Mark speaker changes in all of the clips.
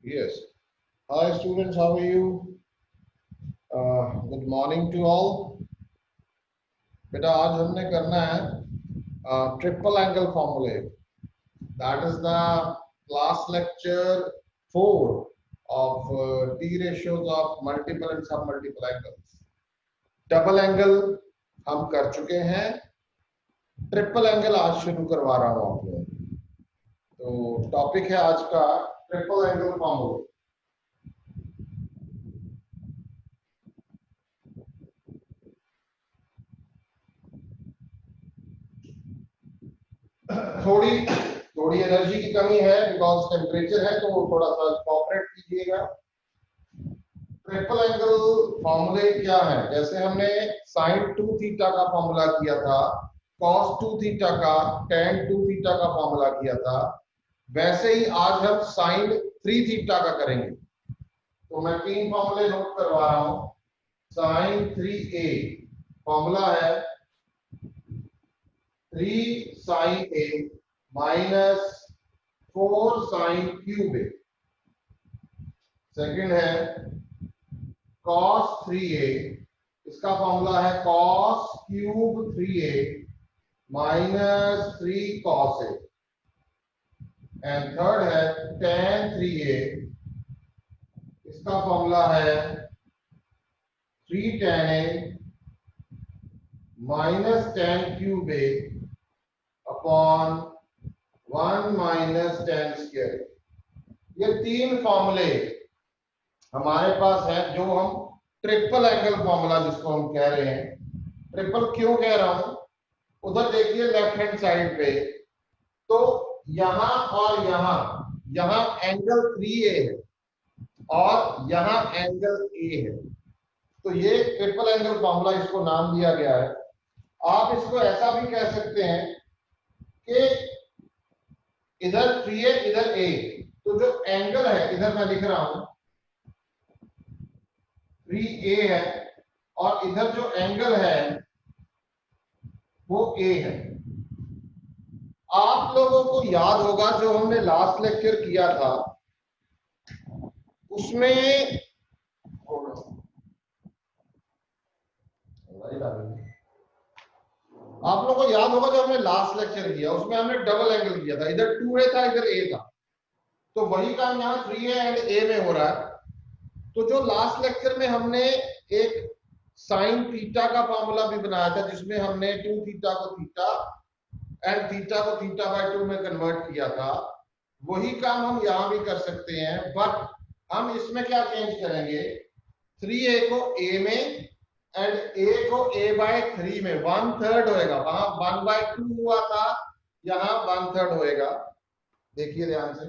Speaker 1: Yes. Hi students, how are you? Good morning to all. बेटा आज हमने करना है ट्रिपल एंगल फॉर्मूले. That is the class lecture 4 of T ratios of multiple and submultiple angles. Double angle हम कर चुके हैं, ट्रिपल एंगल आज शुरू करवा रहा हूं आप लोगों को. तो टॉपिक है आज का ट्रिपल एंगल फॉर्मूला. थोड़ी थोड़ी एनर्जी की कमी है बिकॉज टेम्परेचर है, तो थोड़ा सा कोऑपरेट कीजिएगा. ट्रिपल एंगल फॉर्मूले क्या है? जैसे हमने साइन 2 थीटा का फॉर्मूला किया था, कॉस 2 थीटा का, टेन 2 थीटा का फॉर्मूला किया था, वैसे ही आज हम साइन 3 थीटा का करेंगे. तो मैं 3 फॉर्मूले नोट करवा रहा हूं. साइन 3a फॉर्मूला है 3 sine a minus 4 sine cube a. Second है cos 3a, इसका फॉर्मूला है cos cube 3a minus 3 cos a. And third है tan 3a, इसका फॉर्मूला है 3 tan a minus tan cube a upon 1 minus tan square. ये 3 फॉर्मूले हमारे पास है जो हम ट्रिपल एंगल फॉर्मूला जिसको हम कह रहे हैं. ट्रिपल क्यों कह रहा हूं? उधर देखिए लेफ्ट हैंड साइड पे, तो यहां और यहां एंगल 3a है और यहां एंगल a है. तो ये ट्रिपल एंगल फॉर्मूला, इसको नाम दिया गया है. आप इसको ऐसा भी कह सकते हैं कि इधर 3a इधर a, तो जो एंगल है इधर मैं लिख रहा हूं 3a है और इधर जो एंगल है वो a है. आप लोगों को याद होगा जो हमने लास्ट लेक्चर किया था उसमें आप लोगों को याद होगा जो हमने लास्ट लेक्चर किया उसमें हमने डबल एंगल किया था. इधर 2a था, इधर a था. तो वही काम यहाँ 3a एंड a में हो रहा है. तो जो लास्ट लेक्चर में हमने एक साइन थीटा का फॉर्मूला भी बनाया था जिसमें हमने 2 थीटा को थीटा एंड थीटा को थीटा बाय 2 में कन्वर्ट किया था, वही काम हम यहां भी कर सकते हैं. बट हम इसमें क्या चेंज करेंगे, 3a को a में एंड a को a बाय 3 में 1/3 होएगा. वहां 1/2 हुआ था, यहां 1/3 होएगा. देखिए ध्यान से,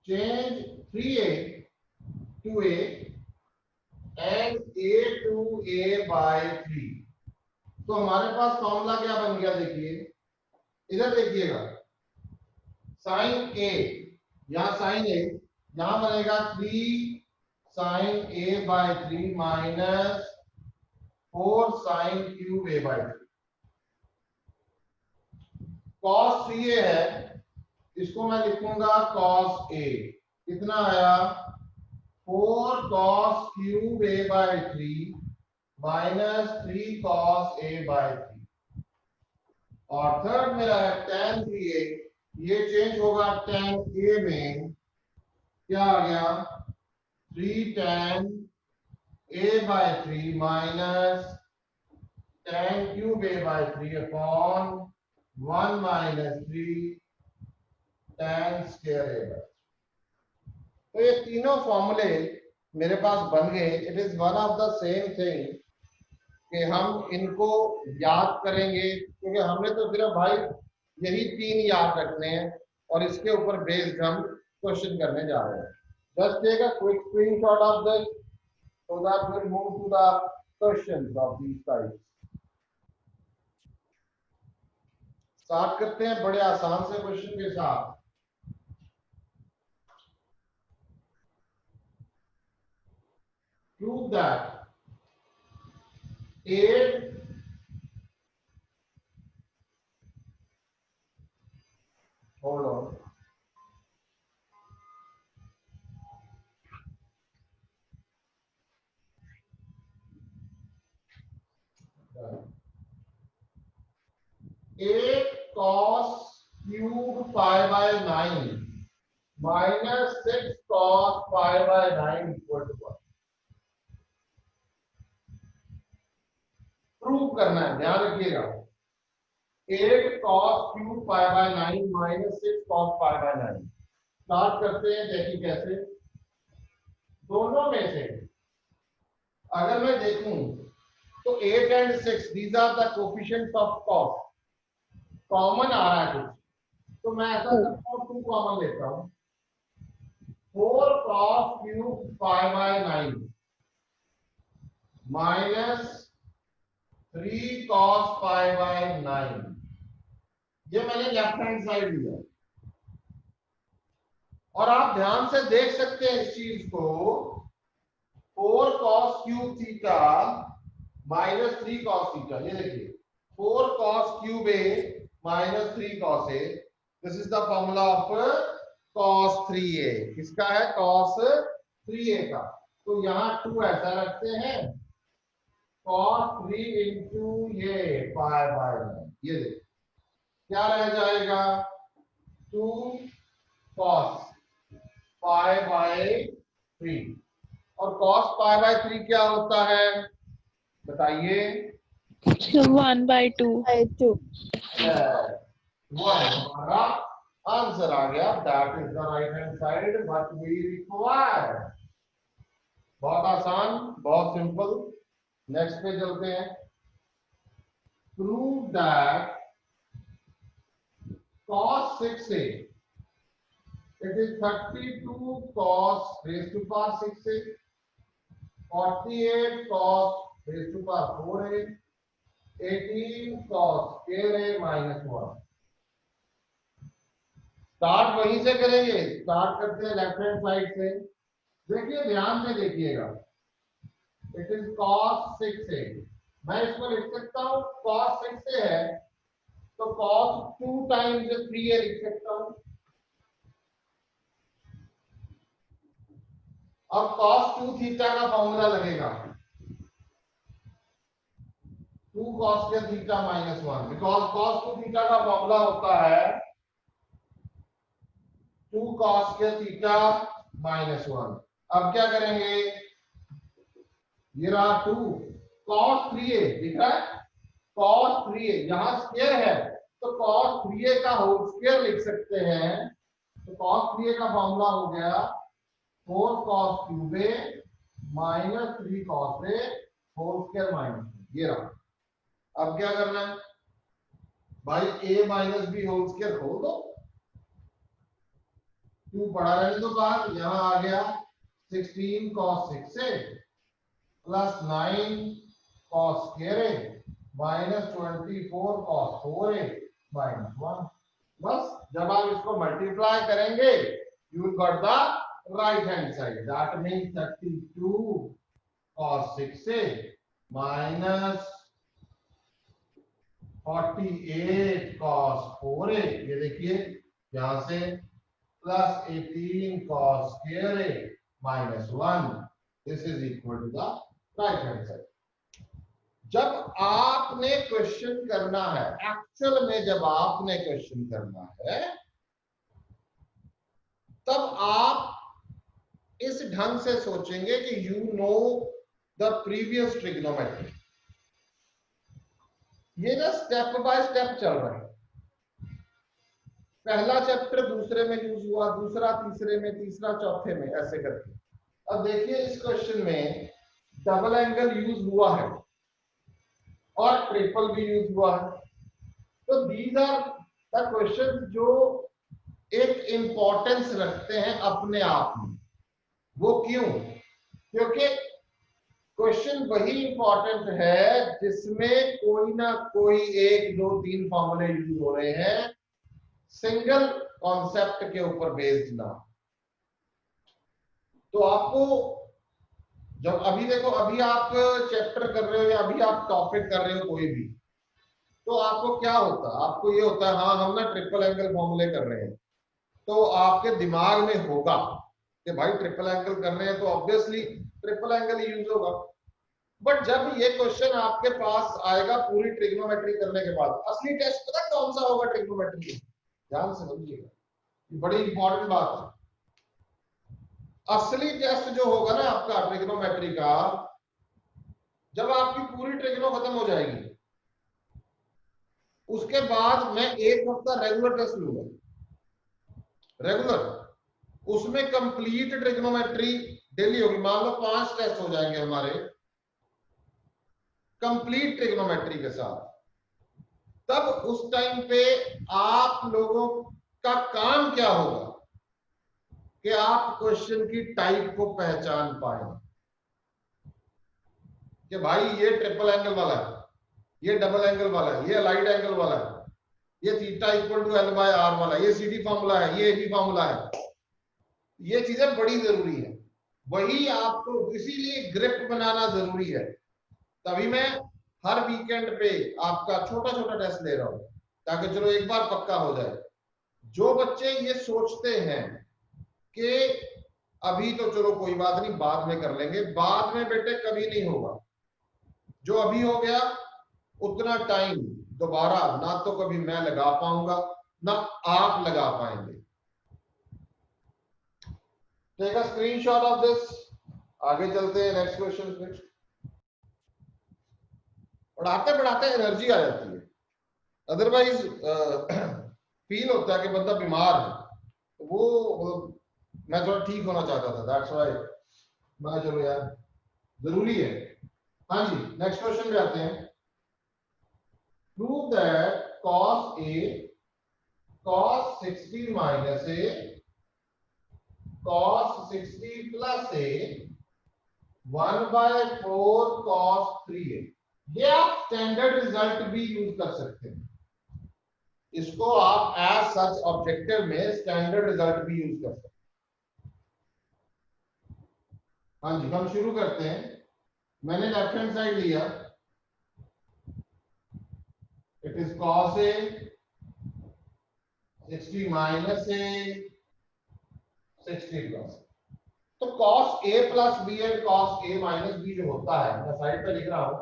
Speaker 1: change 3a to a and a to a by 3. तो हमारे पास फॉर्मूला क्या बन गया? देखिए इधर देखिएगा, साइन a, यहां साइन a, यहां बनेगा 3 sine a by 3 minus 4 sine cube a by 3. cos 3a है, इसको मैं लिखूंगा cos a. कितना आया? 4 cos cube a by 3 minus 3 cos a by 3. और थर्ड मेरा है tan 3a, ये चेंज होगा tan a में, क्या आ गया? 3 tan a by 3 minus tan cube a by 3 upon 1 minus 3 tan square a by 3. तो ये तीनों फॉर्मूले मेरे पास बन गए. It is one of the same thing कि हम इनको याद करेंगे, क्योंकि हमने तो सिर्फ भाई यही 3 याद रखने हैं और इसके ऊपर बेस्ड हम क्वेश्चन करने जा रहे हैं. Just take a quick screenshot of this so that we'll move to the questions of these types. Start करते हैं बड़े आसान से क्वेश्चन के साथ. Prove that 8 hold on. Eight cos cube pi by 9 minus 6 cos pi by 9 equal to 1। Prove करना है, ध्यान रखिएगा। 8 cos cube pi by 9 minus 6 cos pi by 9। Start करते हैं। देखिए कैसे, दोनों में से अगर मैं देखूं तो 8 and 6 these are the coefficients of cos. Common आ रहा है कुछ, तो मैं ऐसा करता हूं 2 कॉमन लेता हूं। 4 cos cube pi by 9 minus 3 cos pi by 9, ये मैंने लेफ्ट हैंड साइड लिया। और आप ध्यान से देख सकते हैं इस चीज को, 4 cos cube theta minus 3 cos theta. ये देखिए 4 cos cube A minus 3 cos A, this is the formula of cos 3a। किसका है? cos 3a का। तो यहाँ 2 ऐसा रखते हैं, cos 3 इंटू ये पाई बाय 9। ये देखिए क्या रह जाएगा? 2 cos पाई बाय 3। और cos पाई बाय 3 क्या होता है बताइए?
Speaker 2: 1/2।
Speaker 1: 1 हमारा आंसर आ गया। That is the right hand side what we require. बहुत आसान, बहुत सिंपल। नेक्स्ट पे चलते हैं। Prove that cos 6a it is 32 cos raised to power 6a, 48 cos raised to power 4a, 18 cos square a minus 1। Start वहीं से करेंगे। Start करते हैं लेफ्ट हैंड साइड से। देखिए ध्यान से देखिएगा, इट इज cos 6a। मैं इसको लिख सकता हूं cos 6a है तो cos 2 टाइम्स 3a लिख सकता हूं। अब cos 2 थीटा का फॉर्मूला लगेगा 2 cos के theta minus 1, because cos 2 theta का फॉर्मूला होता है 2 cos के थीटा माइनस 1। अब क्या करेंगे? ये रहा 2 cos 3a, दिख रहा है? cos 3a यहां स्क्वायर है तो cos 3a का होल स्क्वायर लिख सकते हैं। तो cos 3a का फॉर्मूला हो गया 4 cos cube a minus 3 cos a whole square minus. ये रहा। अब क्या करना है भाई? a minus b whole square खोल दो, 2 पढ़ा रहने दो बाहर। यहां आ गया 16 cos 6a plus 9 cos square a minus 24 cos 4a minus 1। बस जब आप इसको मल्टीप्लाई करेंगे you will got the right hand side. That means 32 cos 6a minus 48 cos 4a, ये देखिए यहां से, plus 18 cos square a minus 1। This is equal to the right hand side. जब आपने क्वेश्चन करना है, एक्चुअल में जब आपने क्वेश्चन करना है, तब आप इस ढंग से सोचेंगे कि you know the previous trigonometry. ये ना स्टेप बाय स्टेप चल रहा है। पहला चैप्टर दूसरे में यूज हुआ, दूसरा तीसरे में, तीसरा चौथे में, ऐसे करके। अब देखिए इस क्वेश्चन में डबल एंगल यूज हुआ है और ट्रिपल भी यूज हुआ है। तो दीज आर द क्वेश्चन जो एक इंपॉर्टेंस रखते हैं अपने आप में। वो क्यों? क्योंकि क्वेश्चन वही इंपॉर्टेंट है जिसमें कोई ना कोई 1 2 3 फॉर्मूले यूज हो रहे हैं, सिंगल कॉन्सेप्ट के ऊपर बेस्ड ना। तो आपको जब अभी देखो, अभी आप चैप्टर कर रहे हो या अभी आप टॉपिक कर रहे हो कोई भी, तो आपको क्या होता है, आपको ये होता है हाँ हम ना ट्रिपल एंगल फॉर्मूले कर रहे हैं, तो आपके दिमाग में होगा कि भाई ट्रिपल एंगल कर रहे हैं तो ऑब्वियसली ट्रिपल एंगल यूज होगा। बट जब ये क्वेश्चन आपके पास आएगा पूरी ट्रिग्नोमेट्री करने के बाद, असली टेस्ट पता कौन सा होगा ट्रिग्नोमेट्री में, ध्यान से समझिएगा, बड़ी इंपॉर्टेंट बात है। असली टेस्ट जो होगा ना आपका ट्रिग्नोमेट्री का, जब आपकी पूरी ट्रिग्नो खत्म हो जाएगी, उसके बाद मैं एक हफ्ता रेगुलर टेस्ट लूंगा, रेगुलर, उसमें कंप्लीट ट्रिग्नोमेट्री डेली होगी। मान लो 5 टेस्ट हो जाएंगे हमारे कंप्लीट ट्रिग्नोमेट्री के साथ, तब उस टाइम पे आप लोगों का काम क्या होगा कि आप क्वेश्चन की टाइप को पहचान पाए कि भाई ये ट्रिपल एंगल वाला है, ये डबल एंगल वाला है, ये अलाइड एंगल वाला है, ये theta equal to l by r वाला, ये सी डी फॉर्मूला है, ये बी फॉर्मूला है। ये चीजें बड़ी जरूरी है, वही आपको इसीलिए ग्रिप बनाना जरूरी है। तभी मैं हर वीकेंड पे आपका छोटा छोटा टेस्ट ले रहा हूं ताकि चलो एक बार पक्का हो जाए। जो बच्चे ये सोचते हैं कि अभी तो चलो कोई बात नहीं बाद में कर लेंगे, बाद में बेटे कभी नहीं होगा। जो अभी हो गया उतना टाइम दोबारा ना तो कभी मैं लगा पाऊंगा ना आप लगा पाएंगे। Take a screenshot of this, आगे चलते हैं नेक्स्ट क्वेश्चन पे। पढ़ाते पढ़ाते एनर्जी आ जाती है, अदरवाइज फील होता है कि बंदा बीमार है, तो वो मैं थोड़ा ठीक होना चाहता था, दैट्स व्हाई मैं चलो यार जरूरी है। हाँ जी नेक्स्ट क्वेश्चन पे आते हैं। Prove that cos A cos 60 minus A cos 60 plus A 1/4 cos 3A। ये आप स्टैंडर्ड रिजल्ट भी यूज कर सकते हैं, इसको आप एज सच ऑब्जेक्टिव में स्टैंडर्ड रिजल्ट भी यूज कर सकते हैं। हाँ जी हम शुरू करते हैं। मैंने लेफ्ट हैंड साइड लिया, it is cos A 60 minus A 60 plus। तो cos A plus B and cos A minus B जो होता है, मैं साइड पे लिख रहा हूं,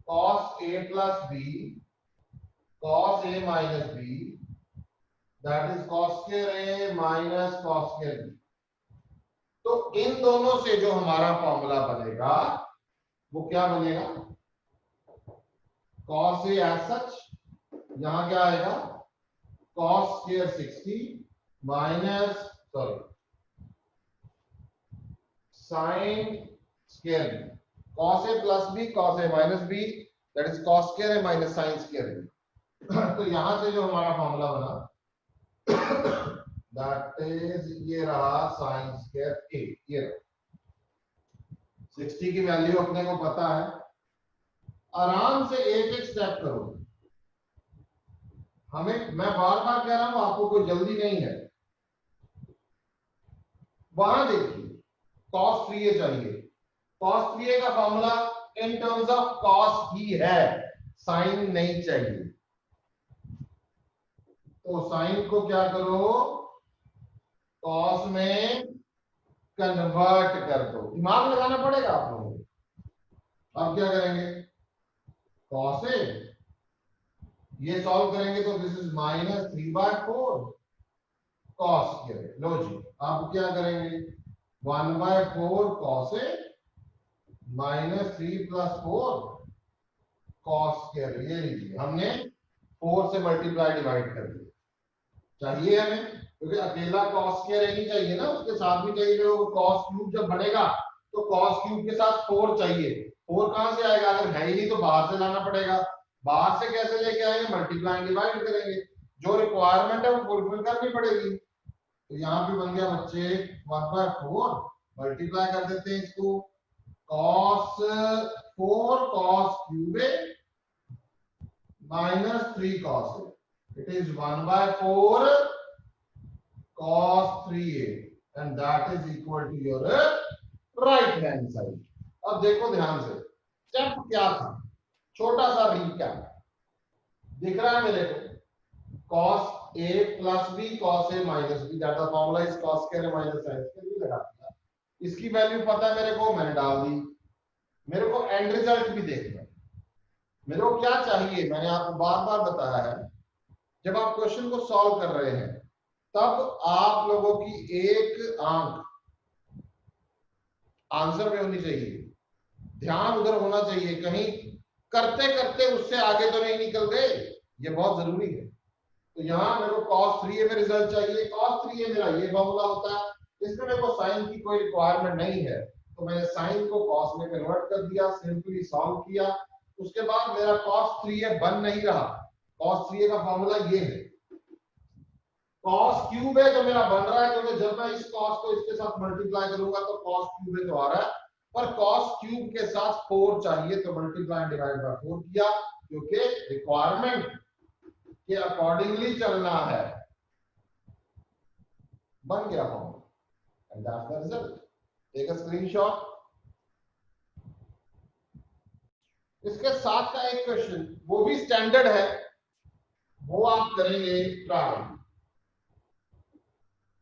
Speaker 1: cos A plus B cos A minus B, that is cos square A minus cos square B। तो इन दोनों से जो हमारा फॉर्मूला बनेगा वो क्या बनेगा, cos A as such, यहां क्या आएगा cos square 60 minus sin square B, cos A plus B cos A minus B, that is cos square A minus sin square B। तो यहां से जो हमारा फॉर्मूला बना दैट इज ये रहा sin square A, ये 60 की वैल्यू अपने को पता है। आराम से एक एक स्टेप करो, हमें मैं बार बार कह रहा हूं आपको कोई जल्दी नहीं है। वहां देखिए cos 3A चाहिए, cos 3A का formula in terms of cos ही है, साइन नहीं चाहिए। तो साइन को क्या करो cos में कन्वर्ट कर दो, दिमाग लगाना पड़ेगा आप लोगों को। अब क्या करेंगे, cos A ये सॉल्व करेंगे तो दिस इज -3/4 cos square। लो जी अब क्या करेंगे 1/4 cos A -3 + 4 cos square। ये लीजिए हमने 4 से मल्टीप्लाई डिवाइड कर दिया। चाहिए हमें क्योंकि अकेला cos square नहीं चाहिए ना, उसके साथ भी चाहिए। जो cos क्यूब जब बनेगा तो cos क्यूब के साथ 4 चाहिए। 4 कहां से आएगा, अगर है ही नहीं तो बाहर से लाना पड़ेगा। बाहर से कैसे लेके आएंगे, मल्टीप्लाई डिवाइड करेंगे, जो रिक्वायरमेंट है वो फुलफिल करनी पड़ेगी। तो यहाँ पे बन गया बच्चे 1/4, मल्टीप्लाई कर देते हैं इसको, cos 4 cos cube A -3 cos A, it is 1/4 cos 3A and that is equal to your right hand side। अब देखो ध्यान से स्टेप क्या था, छोटा सा रिकैप। दिख रहा है मेरे को cos a plus b cos a minus b, that the formula is cos square minus sin square लगा दिया। इसकी वैल्यू पता है मेरे को, मैंने डाल दी। मेरे को एंड रिजल्ट भी देखना है। मेरे को क्या चाहिए, मैंने आपको बार बार बताया है, जब आप क्वेश्चन को सॉल्व कर रहे हैं तब आप लोगों की एक आंख आंसर में होनी चाहिए, ध्यान उधर होना चाहिए, कहीं करते करते उससे आगे तो नहीं निकल गए, ये बहुत जरूरी है। तो यहाँ मेरे को cos 3a में रिजल्ट चाहिए। cos 3a मेरा ये फॉर्मूला होता है, इसमें मेरे को साइन की कोई रिक्वायरमेंट नहीं है, तो मैंने साइन को cos में कन्वर्ट कर दिया, सिंपली सॉल्व किया। उसके बाद मेरा cos 3a बन नहीं रहा। cos 3a का फॉर्मूला ये है, cos क्यूब है जो मेरा बन रहा है, क्योंकि जब मैं इस cos को इसके साथ मल्टीप्लाई करूंगा तो cos क्यूब है तो आ रहा है, पर cos क्यूब के साथ 4 चाहिए, तो मल्टीप्लाई डिवाइड बाय 4 किया, क्योंकि रिक्वायरमेंट के अकॉर्डिंगली चलना है। बन गया formula and that's the result. Take a screenshot. इसके साथ का एक क्वेश्चन, वो भी स्टैंडर्ड है, वो आप करेंगे try.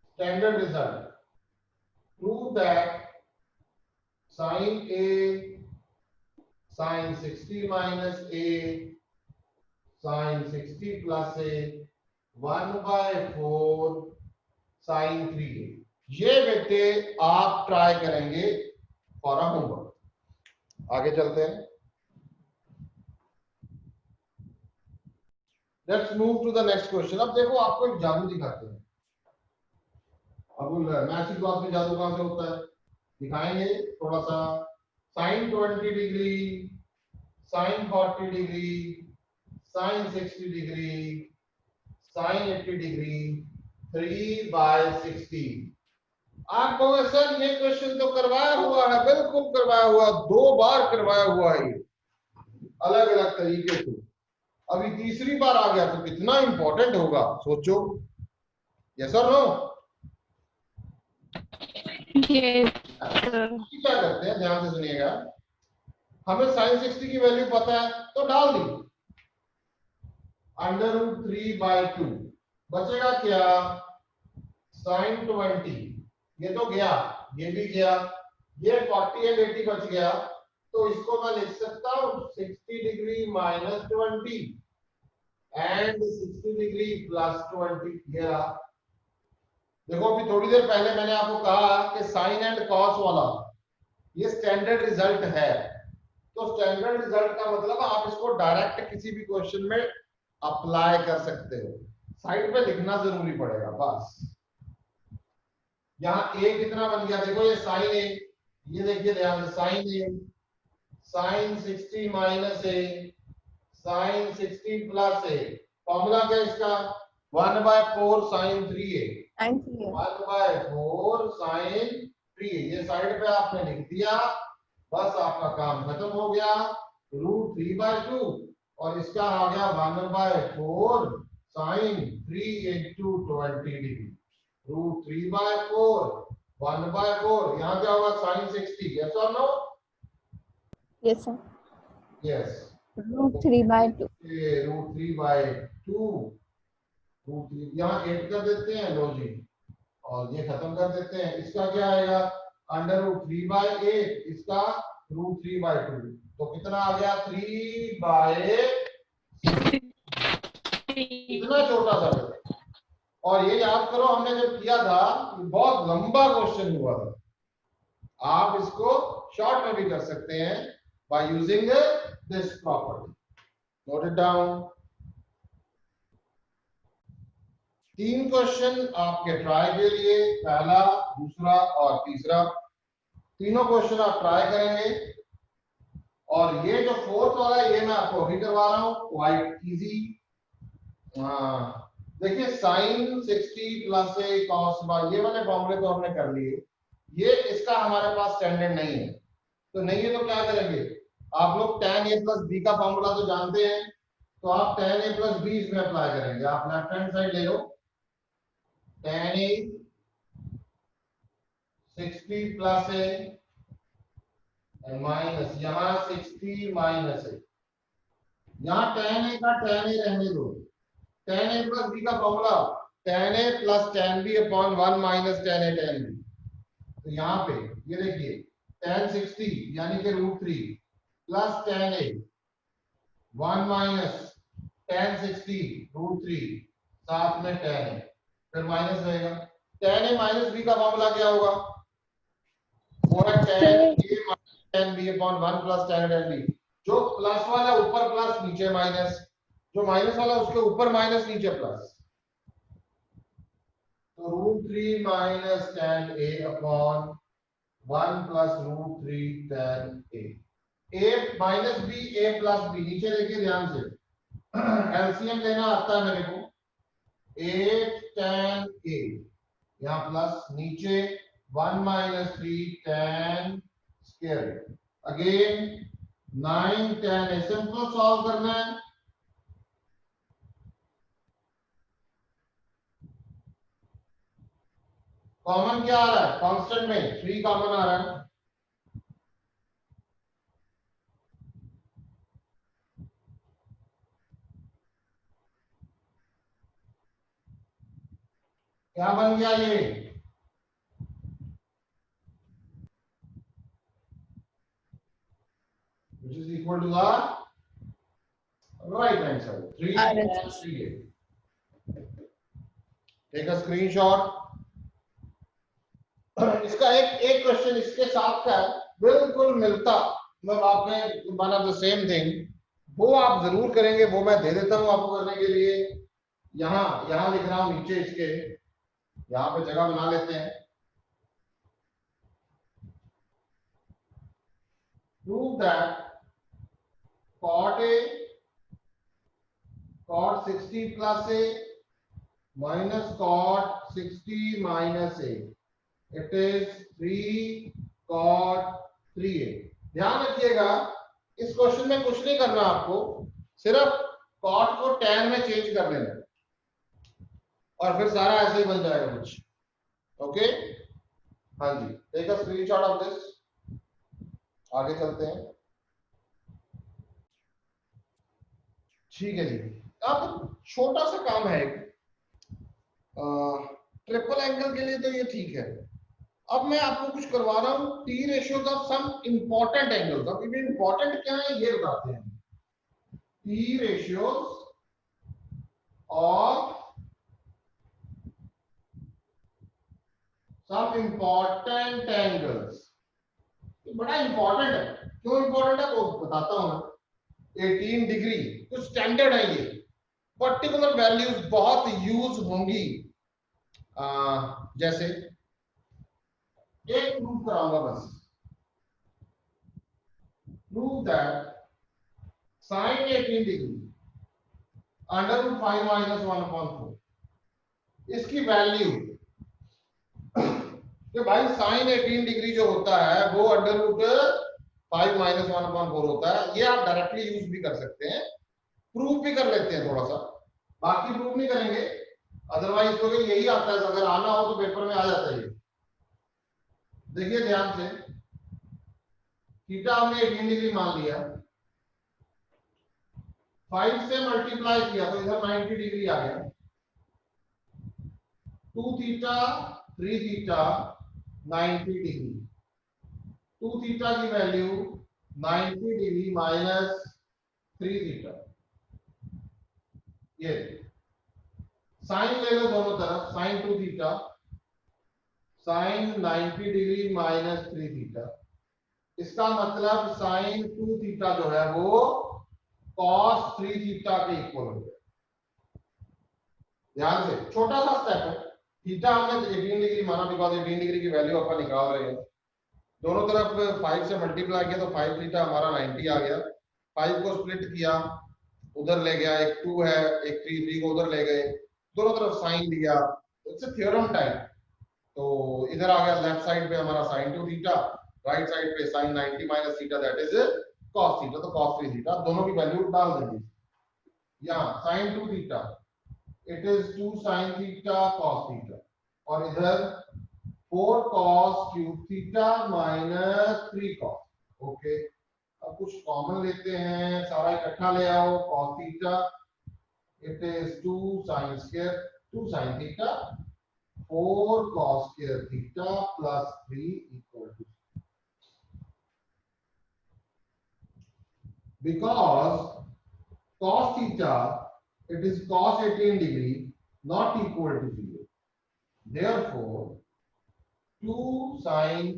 Speaker 1: Standard result, prove that sin a sin 60 minus a sin 60 plus a 1/4 sin 3a। ये बेटे आप ट्राई करेंगे फॉर अ होमवर्क। आगे चलते हैं, let's move to the next question. अब देखो आपको एक जादू दिखाते हैं। अब मैथ्स की क्लास में जादू कहां से होता है, दिखाएंगे थोड़ा सा। sin 20 degree, sin 40 degree, sin 60 degree, sin 80 degree, 3/60। आप कहोगे सर ये क्वेश्चन तो करवाया हुआ है, बिल्कुल करवाया हुआ, 2 बार करवाया हुआ है, ये अलग अलग तरीके से, अभी तीसरी बार आ गया तो कितना इंपॉर्टेंट होगा सोचो। यस और नो? क्या करते हैं, ध्यान से सुनिएगा। हमें sin 60 की वैल्यू पता है तो डाल दी, √3/2, बचेगा क्या, sin 20, ये तो गया, ये भी गया, ये 40 एंड 80 बच गया, तो इसको मैं लिख सकता हूं 60 degree minus 20 and 60 degree plus 20। ये रहा। देखो अभी थोड़ी देर पहले मैंने आपको कहा कि साइन एंड कॉस वाला ये स्टैंडर्ड रिजल्ट है, तो स्टैंडर्ड रिजल्ट का मतलब आप इसको डायरेक्ट किसी भी क्वेश्चन में अप्लाई कर सकते हो, साइड पे लिखना जरूरी पड़ेगा बस। यहाँ ए कितना बन गया, देखो ये साइन ए, ये देखिए ध्यान से, साइन ए साइन 60 माइनस ए साइन 60 प्लस ए, फॉर्मूला क्या है इसका, 1/4 साइन 3a, 1/4 साइन 3a, ये साइड पे आपने लिख दिया, बस आपका काम खत्म हो गया। √3/2 और इसका आ गया 1/4 साइन 3 into 20 डिग्री, √3/4 1/4, यहाँ क्या होगा साइन 60। यस और नो?
Speaker 2: Yes, sir.
Speaker 1: यस,
Speaker 2: √3/2.
Speaker 1: √3/2, √3 यहाँ 8 कर देते हैं, लो जी, और ये खत्म कर देते हैं। इसका क्या आएगा, √3/8, इसका √3/2, तो कितना आ गया 3/, इतना छोटा सा था। और ये याद करो हमने जब किया था बहुत लंबा क्वेश्चन हुआ था, आप इसको शॉर्ट में भी कर सकते हैं by using this property. Note it down. 3 question आपके ट्राई के लिए, पहला, दूसरा और तीसरा, तीनों क्वेश्चन आप ट्राई करेंगे। और ये जो 4th वाला है ये मैं आपको अभी करवा रहा हूं, क्वाइट इजी। देखिए sine 60 plus a cos by, ये वाले फॉर्मूले तो हमने कर लिए, ये इसका हमारे पास स्टैंडर्ड नहीं है, तो नहीं है तो क्या करेंगे, आप लोग tan a प्लस बी का फॉर्मूला तो जानते हैं, तो आप tan a प्लस बी इसमें अप्लाई करेंगे। आप लेफ्ट हैंड साइड ले लो, tan a 60 plus a minus यहाँ 60 माइनस a, यहाँ tan a का tan a रहने दो, tan a प्लस b का formula tan a plus tan b upon 1 minus tan a tan b। तो यहाँ पे ये देखिए tan 60 यानी कि √3 plus tan a 1 minus tan 60 √3 साथ में tan a, फिर माइनस रहेगा। tan a माइनस b का फॉर्मूला क्या होगा? वो है tan a minus tan b upon 1 plus tan a tan b। जो प्लस वाला ऊपर प्लस नीचे माइनस, जो माइनस वाला उसके ऊपर माइनस नीचे प्लस, तो √3 minus tan a upon 1 plus √3 tan a। a minus b a plus b, नीचे देखिए ध्यान से, एलसीएम लेना आता है मेरे को। 8 tan a यहाँ प्लस, नीचे 1 minus 3 tan square, again 9 tan a। Simple solve करना है। कॉमन क्या आ रहा है? कांस्टेंट में 3 कॉमन आ रहा है। क्या बन गया ये? which is equal to the right hand side 3
Speaker 2: RHS.
Speaker 1: 3a। Take a screenshot. इसका एक क्वेश्चन इसके साथ का है, बिल्कुल मिलता, मतलब आप में one of the same thing, वो आप जरूर करेंगे, वो मैं दे देता हूं आपको करने के लिए। यहाँ यहाँ लिख रहा हूं नीचे इसके, यहाँ पे जगह बना लेते हैं। Prove that cot a cot 60 plus a minus cot 60 minus a, it is 3 cot 3a। ध्यान रखिएगा इस क्वेश्चन में कुछ नहीं करना आपको, सिर्फ cot को tan में चेंज कर लेना और फिर सारा ऐसे ही बन जाएगा कुछ। ओके, हाँ जी, take a screenshot of this. आगे चलते हैं। ठीक है जी, अब छोटा सा काम है, ट्रिपल एंगल के लिए तो ये ठीक है। अब मैं आपको कुछ करवा रहा हूं, T ratios of some important angles. अब ये इंपॉर्टेंट क्या है ये बताते हैं। T ratios of some important angles, ये बड़ा इंपॉर्टेंट है। क्यों इंपॉर्टेंट है वो बताता हूं मैं। 18 डिग्री कुछ स्टैंडर्ड है, ये पर्टिकुलर वैल्यूज बहुत यूज होंगी। जैसे एक प्रूव कराऊंगा बस, prove that sin 18 degree √5 minus 1/4, इसकी वैल्यू कि भाई sin 18 डिग्री जो होता है वो √5 माइनस 1/4 होता है। ये आप डायरेक्टली यूज भी कर सकते हैं, प्रूव भी कर लेते हैं थोड़ा सा, बाकी प्रूव नहीं करेंगे, अदरवाइज तो यही आता है, अगर आना हो तो पेपर में आ जाता है। देखिए ध्यान से, थीटा हमने 18 डिग्री मान लिया, 5 से मल्टीप्लाई किया तो इधर 90 डिग्री आ गया। 2 थीटा 3 थीटा 90 डिग्री, 2 थीटा की वैल्यू 90 डिग्री माइनस 3 थीटा। ये साइन ले लो दोनों तरफ, sine 2 theta sine 90 degree minus 3 theta. इसका मतलब साइन 2 थीटा जो है वो cos 3 थीटा के इक्वल हो गया। ध्यान से, छोटा सा स्टेप है। थीटा हमने 18 डिग्री माना बिकॉज 18 डिग्री की वैल्यू अपन निकाल रहे हैं। दोनों तरफ 5 से मल्टीप्लाई किया तो 5 थीटा हमारा 90 आ गया। 5 को स्प्लिट किया, उधर ले गया, एक 2 है एक 3 को उधर ले गए, दोनों तरफ साइन लिया, इट्स अ थ्योरम टाइप। तो इधर आ गया लेफ्ट साइड पे हमारा sin 2 थीटा, राइट साइड पे sin 90 minus theta that is cos theta, तो cos 3 थीटा दोनों की वैल्यू डाल देंगे। यहाँ sin 2 theta it is 2 sin theta cos theta, और इधर 4 cos cube theta minus 3 cos। Okay, अब अब कुछ कॉमन लेते हैं, सारा इकट्ठा ले आओ। cos theta it is 2 sin square 2 sin theta 4 cos square theta plus 3 equal to, because cos theta it is cos 18 degree not equal to 0, therefore 2 sin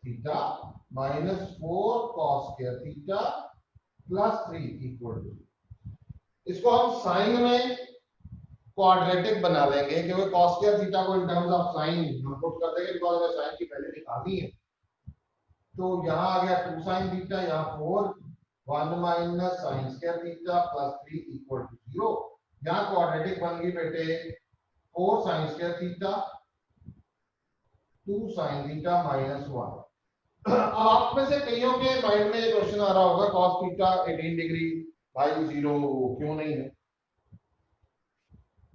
Speaker 1: theta minus 4 cos square theta plus 3 equal to, इसको हम sign में quadratic बना लेंगे क्योंकि cos square theta को in terms of sine हम put कर देंगे बिकॉज़ हमें साइन की वैल्यू निकालनी है। तो यहाँ आ गया 2 sin theta, यहाँ 4 1 minus sin square theta plus 3 equal to 0। यहाँ क्वाड्रेटिक बन गई बेटे 4 sin square theta 2 sin theta minus 1। अब आप में से कईयों के माइंड में ये क्वेश्चन आ रहा होगा cos theta 18 डिग्री भाई 0 क्यों नहीं है?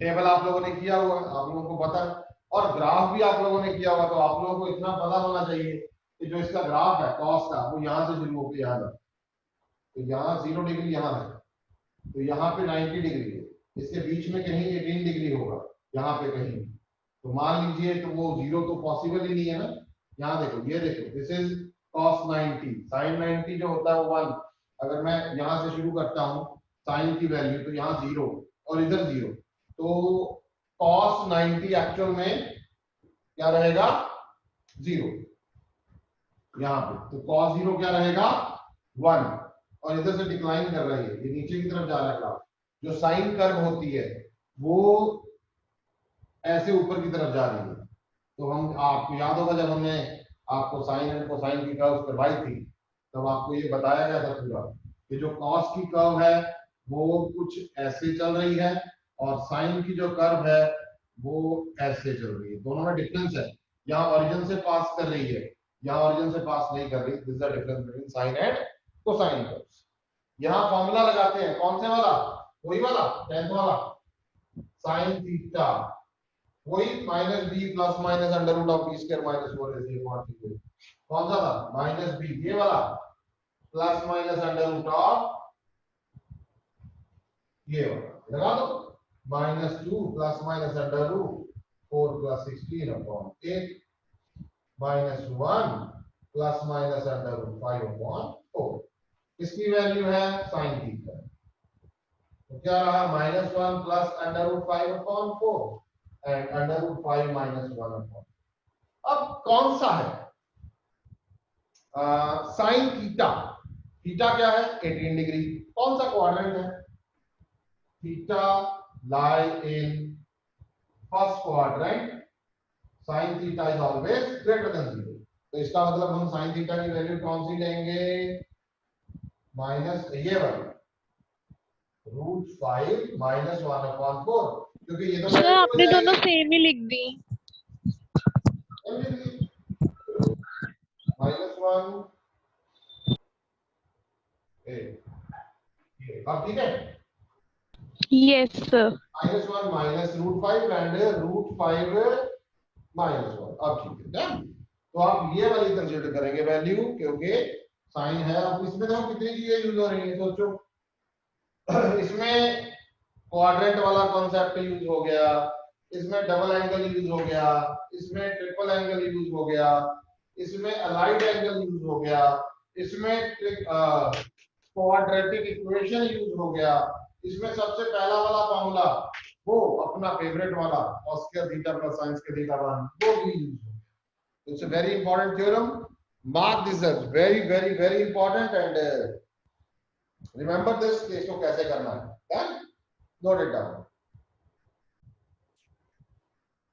Speaker 1: टेबल आप लोगों ने किया हुआ, आप लोगों को पता है, और ग्राफ भी आप लोगों ने किया हुआ, तो आप लोगों को इतना पता होना चाहिए कि जो इसका ग्राफ है cos का वो यहाँ से शुरू होकर यहाँ तक, तो यहाँ 0 डिग्री यहाँ है, तो यहाँ पे 90 डिग्री है, इसके बीच में कहीं 18 डिग्री होगा यहाँ पे कहीं, तो मान लीजिए तो वो 0 तो पॉसिबल ही नहीं है ना। यहाँ देखो, ये देखो, दिस इज cos 90 sin 90 जो होता है वो 1, अगर मैं यहाँ से शुरू करता हूँ साइन की वैल्यू तो यहाँ 0 और इधर 0, तो cos 90 एक्चुअल में क्या रहेगा 0 यहाँ पे, तो cos 0 क्या रहेगा 1, और इधर से डिक्लाइन कर रही है, ये नीचे की तरफ जा रहा है ग्राफ। जो साइन कर्व होती है वो ऐसे ऊपर की तरफ जा रही है, तो हम आपको याद होगा जब हमने आपको साइन एंड कोसाइन की कर्व करवाई थी तब आपको ये बताया गया था पूरा कि जो कॉस की कर्व है वो कुछ ऐसे चल रही है और साइन की जो कर्व है वो ऐसे चल रही है, दोनों में डिफरेंस है। यहाँ ओरिजिन से पास कर रही है, यहाँ ओरिजिन से पास नहीं कर रही, this is the difference between sine and cosine curves. यहाँ फॉर्मूला लगाते हैं, कौन से वाला, वही वाला 10th वाला, साइन थीटा वही minus B plus minus under root of B square minus 4 ऐसे कौन सा था माइनस बी, ये वाला plus minus under root of ये वाला लगा दो, -2 plus minus under root 4 plus 16 upon 8 -1 plus minus under root 5 upon 4, इसकी वैल्यू है साइन थीटा, तो क्या रहा -1 plus under root 5 upon 4 and under root 5 minus 1 upon. अब कौन सा है साइन थीटा, थीटा क्या है 18 डिग्री, कौन सा क्वाड्रेंट है, theta lie in first quadrant, sine theta is always greater than 0, तो इसका मतलब हम साइन थीटा की वैल्यू कौन सी लेंगे, माइनस ये वाली √5 माइनस 1 अपॉन 4, क्योंकि ये तो
Speaker 3: सर आपने दोनों सेम ही लिख दी,
Speaker 1: -1 अब ठीक है,
Speaker 3: yes sir,
Speaker 1: -1 minus √5 and √5 minus 1, अब ठीक है ना। तो आप ये वाली कंसीडर करेंगे वैल्यू क्योंकि साइन है। अब इसमें देखो कितनी चीजें यूज हो रही है, सोचो इसमें क्वाड्रेंट वाला कॉन्सेप्ट यूज हो गया, इसमें डबल एंगल यूज हो गया, इसमें ट्रिपल एंगल यूज हो गया, इसमें अलाइड एंगल यूज हो गया, इसमें क्वाड्रेटिक इक्वेशन यूज हो गया, इसमें सबसे पहला वाला फॉर्मूला वो अपना फेवरेट वाला cos square theta plus sin square theta वो भी यूज हो गया। It's a very important theorem, mark this as very very very important and remember this कि इसको कैसे करना है, नोट इट डाउन।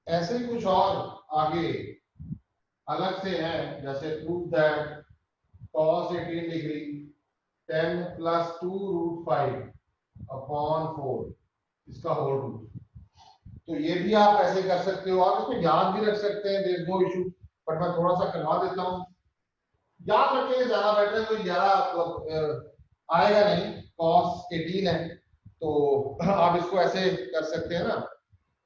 Speaker 1: ऐसे ही कुछ और आगे अलग से है, जैसे prove that cos 18 degree 10 plus 2 √5 upon 4 इसका होल रूट, तो ये भी आप ऐसे कर सकते हो, आप इसको याद भी रख सकते हैं, there is no issue, but मैं थोड़ा सा करवा देता हूं, याद रखेंगे ज्यादा बेटर है, कोई ज्यादा आएगा नहीं, cos 18 है तो आप इसको ऐसे कर सकते हैं ना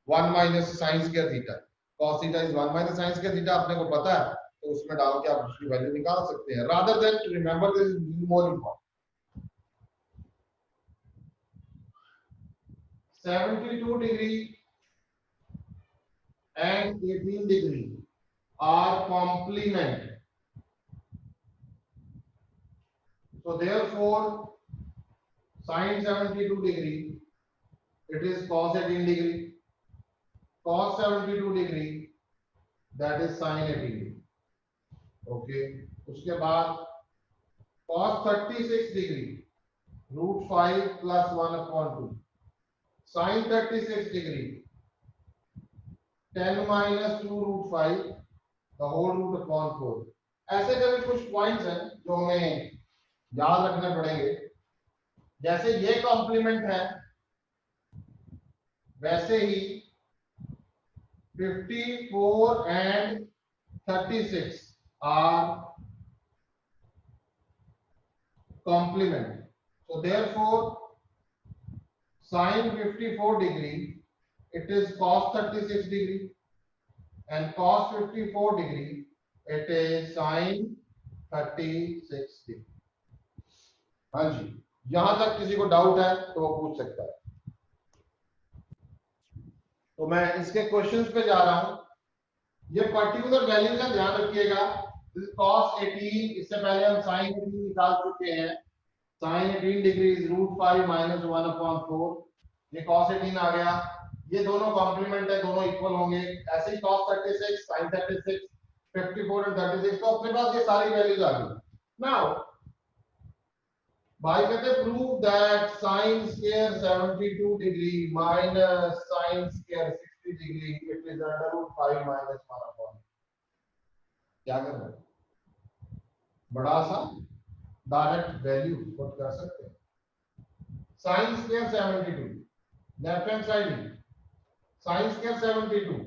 Speaker 1: 1 minus sin square theta, cos theta is 1 minus sin square theta, अपने को पता है तो उसमें डाल के आप उसकी वैल्यू निकाल सकते हैं, rather than to remember this is more important. 72 degree and 18 degree are complement. So therefore sin 72 degree, it is cos 18 degree, cos 72 degree, that is sin 18 degree. Okay, उसके बाद cos 36 degree root 5 plus 1 upon 2, sin 36 degree 10 minus 2 root 5 the whole root upon 4. ऐसे करके कुछ points हैं जो हमें याद रखने पड़ेंगे। जैसे ये कॉम्प्लीमेंट है, वैसे ही 54 and 36 are complement. So therefore sin 54 degree, it is cos 36 degree, and cos 54 degree, it is sin 36 degree. हाँ जी, यहां तक किसी को डाउट है तो वो पूछ सकता है। तो मैं इसके क्वेश्चंस पे जा रहा हूं। ये पर्टिकुलर वैल्यू का ध्यान रखिएगा। cos 18, इससे पहले हम sin 18 निकाल चुके हैं। sin 18 degree is √5 minus 1 upon 4। ये cos 18 आ गया। ये दोनों कॉम्प्लीमेंट है, दोनों इक्वल होंगे। ऐसे ही cos 36, sin 36, 54 और 36, तो अपने पास ये सारी वैल्यूज आ गई। नाउ भाई कहते prove that sin square 72 degree minus sin square 60 degree it is √5 minus 1 upon. क्या करना है? बड़ा सा डायरेक्ट वैल्यू पुट कर सकते हैं। sin square 72 left hand side में sin square 72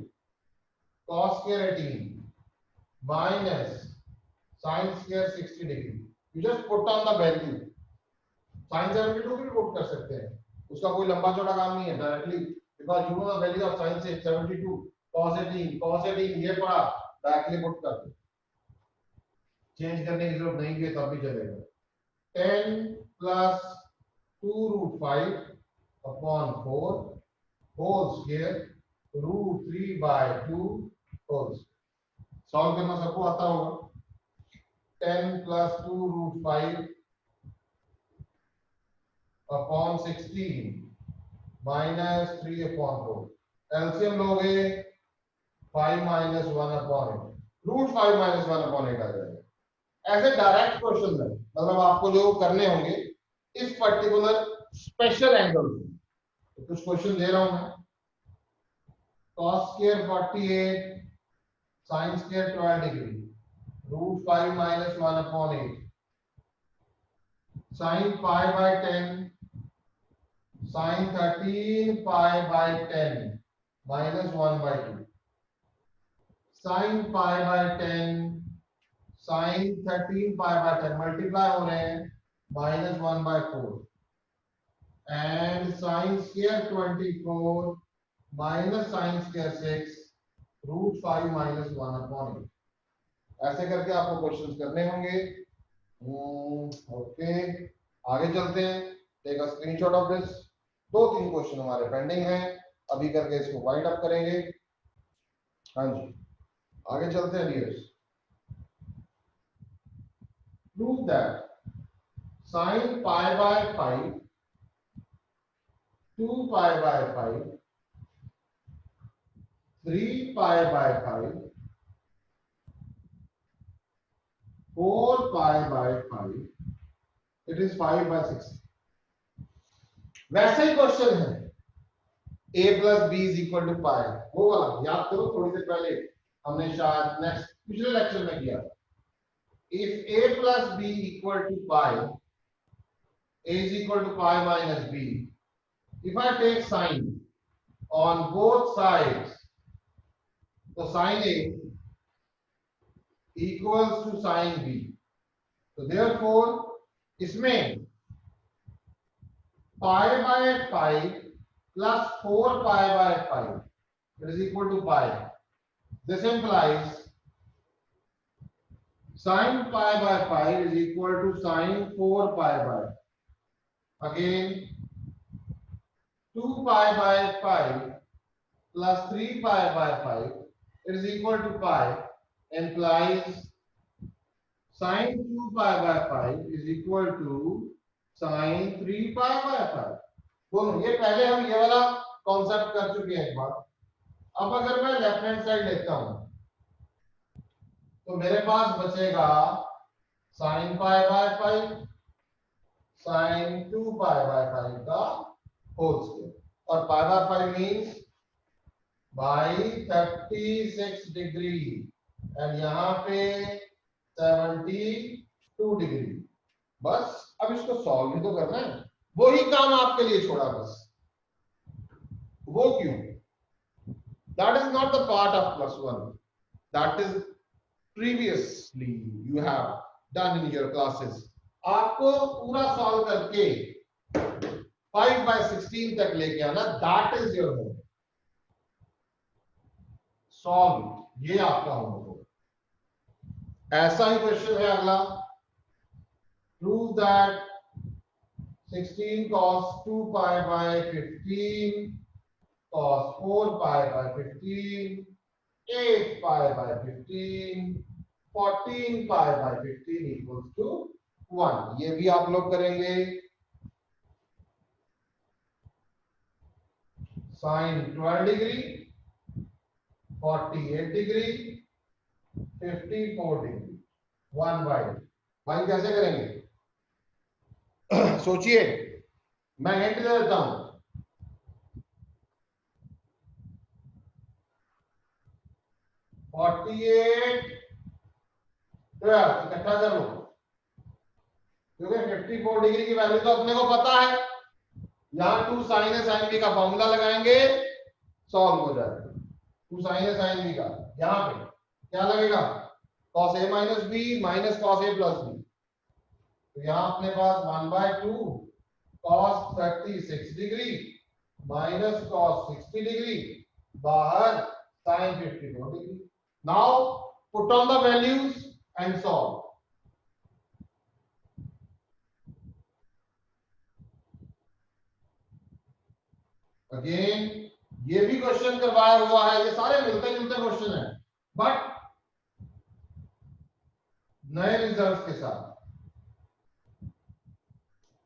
Speaker 1: cos square 18 minus sin square 60 degree. You just put on the value. sin 72 भी पुट कर सकते हैं, उसका कोई लंबा चौड़ा काम नहीं है, directly because you know the value of sin 72 cos 18 ये पड़ा, डायरेक्टली पुट कर दो। चेंज करने की जरूरत नहीं है, तब भी चलेगा। 10 plus 2 √5 upon 4 whole square √3/2 whole square. Solve करना सबको आता होगा। 10 plus 2 √5 upon 16 minus 3 upon 4। LCM लोगे 5 माइनस 1 अपॉन 8, √5 माइनस 1 अपॉन 8 आ जाएगा। ऐसे डायरेक्ट क्वेश्चन है, मतलब आपको जो करने होंगे इस पर्टिकुलर स्पेशल एंगल में। तो कुछ क्वेश्चन दे रहा हूं मैं। cos square 48 sin square 12 degree √5 minus 1 upon 8 sin π/10 sin 13 π/10 minus 1/2 sin π/10 sin 13 π/10 multiply हो रहे हैं -1/4 and sin square 24 minus sin square 6 √5 minus 1 upon 8। ऐसे करके आपको क्वेश्चंस करने होंगे। ओके, आगे चलते हैं। Take a screenshot of this. 2-3 question हमारे पेंडिंग हैं, अभी करके इसको वाइंड अप करेंगे। हाँ जी, आगे चलते हैं dears. Prove that sin π/5 2π/5 3π/5 4π/5 it is 5/6। वैसे ही क्वेश्चन है a plus b is equal to pi, वो वाला याद करो, थोड़ी देर पहले हमने शायद नेक्स्ट पिछले लेक्चर में किया। If a plus b equal to pi, a is equal to pi minus b. If I take sine on both sides, so sine a equals to sine b. So therefore, इसमें pi/5 plus 4π/5 it is equal to pi. This implies sin pi by 5 is equal to sin 4 pi by, again 2 pi by 5 plus 3 pi by 5, it is equal to pi, implies sin 2 pi by 5 is equal to sin 3 pi by 5. दोनों ये पहले हम ये वाला concept कर चुके हैं एक बार। अब अगर मैं लेफ्ट हैंड साइड लेता हूं तो मेरे पास बचेगा sin pi by 5 sin 2 pi by 5 का होल स्क्वायर, और pi by 5 means by 36 degree and यहाँ पे 72 डिग्री। बस अब इसको सॉल्व भी तो करना है, वही काम आपके लिए छोड़ा बस। वो क्यों? That is not the part of +1. That is previously you have done in your classes. आपको पूरा सॉल्व करके 5/16 तक लेके आना, that is your homework. Solve, ये आपका होमवर्क होगा। ऐसा ही क्वेश्चन है अगला। Prove that 16 cos 2 pi by 15 cos 4 pi by 15 8 pi by 15 14 pi by 15 equals to 1। ये भी आप लोग करेंगे। sin 12 डिग्री 48 डिग्री 54 डिग्री 1/2 कैसे करेंगे? सोचिए, मैं हिंट दे देता हूं। इकट्ठा कर लो, क्योंकि 54 डिग्री की वैल्यू तो अपने को पता है। यहां 2 sin a sin b का फॉर्मूला लगाएंगे, सॉल्व हो जाएगा। 2 sin a sin b का यहां पे क्या लगेगा? cos a minus b minus cos a plus b। तो यहां अपने पास 1/2 cos 36 degree minus cos 60 degree, बाहर sin 54 degree. Now put on the values and solve. Again ये भी क्वेश्चन करवाया हुआ है, ये सारे मिलते जुलते क्वेश्चन हैं, बट नए रिजल्ट्स के साथ।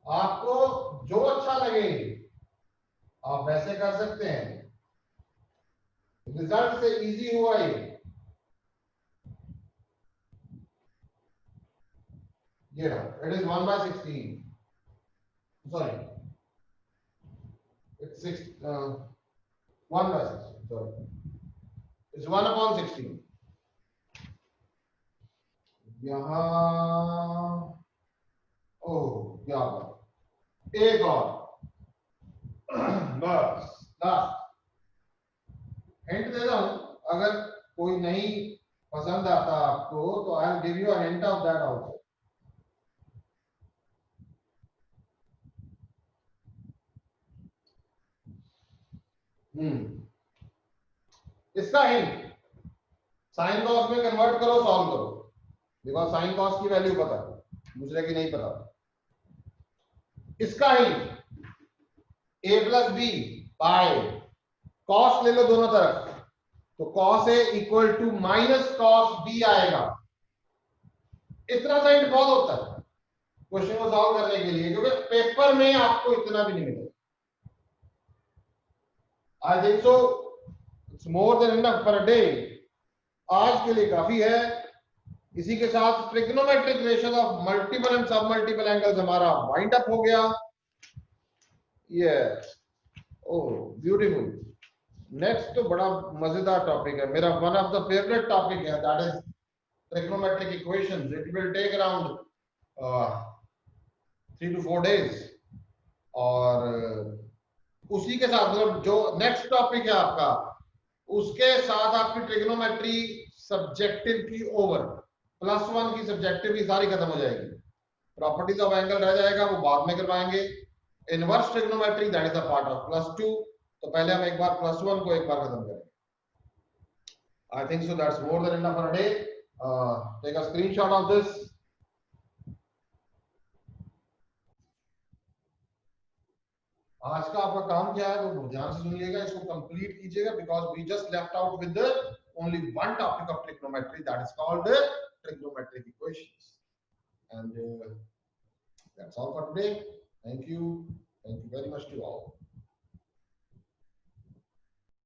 Speaker 1: आपको जो अच्छा लगे आप वैसे कर सकते हैं। रिजल्ट से इजी हुआ ये रहा, it is 1/16, sorry it's 1/16, sorry, it's 1/16। यहां ओह क्या बात, एक और बस लास्ट हिंट दे रहा हूं। अगर कोई नहीं पसंद आता आपको तो I will give you a hint of that also. इसका हिंट साइन कॉस में कन्वर्ट करो, सॉल्व करो, बिकॉज साइन कॉस की वैल्यू पता है, दूसरे की नहीं पता। इसका hint a plus B by cos ले लो दोनों तरफ, तो cos a equal to minus cos b आएगा। इतना सा हिंट बहुत होता है क्वेश्चन को सॉल्व करने के लिए, क्योंकि पेपर में आपको इतना भी नहीं मिलेगा। I think so it's more than enough for a day. आज के लिए काफी है। इसी के साथ trigonometric ratio of multiple and सब मल्टीपल एंगल्स हमारा वाइंड अप हो गया। Yes, oh beautiful. नेक्स्ट तो बड़ा मजेदार टॉपिक है, मेरा one of the favourite topic है, that is trigonometric equations. It will take around 3 to 4 days। और उसी के साथ मतलब जो नेक्स्ट टॉपिक है आपका, उसके साथ आपकी ट्रिग्नोमेट्री सब्जेक्टिव की ओवर, +1 की सब्जेक्टिव की सारी खत्म हो जाएगी। प्रॉपर्टीज ऑफ एंगल रह जाएगा, वो बाद में करवाएंगे। Inverse trigonometry that is a part of +2। तो पहले हम एक बार +1 को एक बार खत्म करेंगे। I think so that's more than enough for a day. take a screenshot of this. आज का आपका काम क्या है वो ध्यान से सुनिएगा, इसको कंप्लीट कीजिएगा, because we just left out with only one topic of trigonometry, that is called trigonometric equations. And that's all for today. Thank you very much to all.